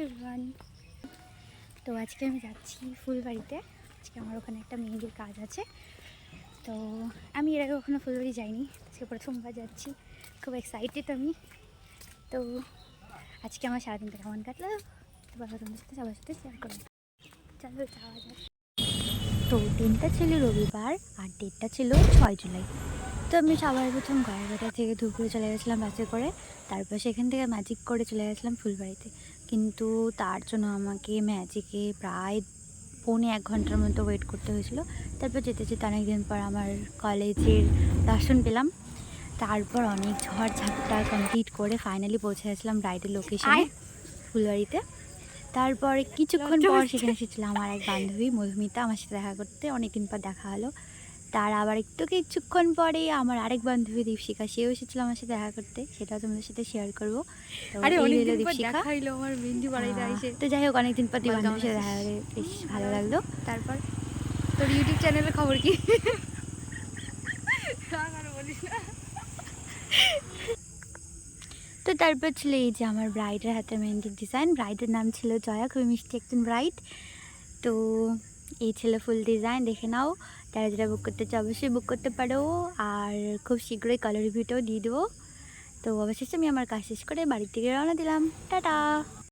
Everyone, তো আজকে আমি যাচ্ছি ফুলবাড়িতে। আজকে আমার ওখানে একটা মেহেন্দির কাজ আছে। তো আমি এর আগে কখনো ফুলবাড়ি যাইনি, আজকে প্রথমবার যাচ্ছি। খুব এক্সাইটেড আমি। তো আজকে আমার সারাদিনটা কেমন কাটলো বাবা তোমাদের সাথে সবার সাথে শেয়ার করবো। চলো যাওয়া যাক। তো দিনটা ছিল রবিবার আর ডেটটা ছিল 6 জুলাই। তো আমি সবার প্রথম গড়াবেটা থেকে ধূপগুড়ি চলে গেছিলাম বাসে করে। তারপর সেখান থেকে ম্যাজিক করে চলে গেছিলাম ফুলবাড়িতে। কিন্তু তার জন্য আমাকে ম্যাজিকে প্রায় 1.25 ঘন্টার মতো ওয়েট করতে হয়েছিল। তারপর যেতে যেতে অনেকদিন পর আমার কলেজের দর্শন পেলাম। তারপর অনেক ঝড় ঝাপটা কমপ্লিট করে ফাইনালি পৌঁছে গেছিলাম ব্রাইডের লোকেশনে ফুলবাড়িতে। তারপরে কিছুক্ষণ পর সেখানে এসেছিলো আমার এক বান্ধবী মধুমিতা, আমার সাথে দেখা করতে। অনেকদিন পর দেখা হলো। তার আবার কিছুক্ষণ পরে আমার আরেক বান্ধবী দীপশিখা, সেও এসেছিলো আমার সাথে দেখা করতে। সেটাও তোমাদের সাথে শেয়ার করবো। তো যাই হোক, অনেকদিন পর তুই বান্ধবীর সাথে দেখা করে বেশ ভালো লাগলো। তারপর তোর ইউটিউব চ্যানেলের খবর কি? তো তারপর ছিল এই যে আমার ব্রাইডের হাতে মেহেন্দির ডিজাইন। ব্রাইডের নাম ছিল জয়া, খুবই মিষ্টি একজন ব্রাইড। তো এই ছিল ফুল ডিজাইন, দেখে নাও। যারা যারা বুক করতে চাও অবশ্যই বুক করতে পারো। আর খুব শীঘ্রই কালার রিভিউটাও দিয়ে দেবো। তো অবশেষে আমি আমার কাজ শেষ করে বাড়ির দিকে রওনা দিলাম। টাটা।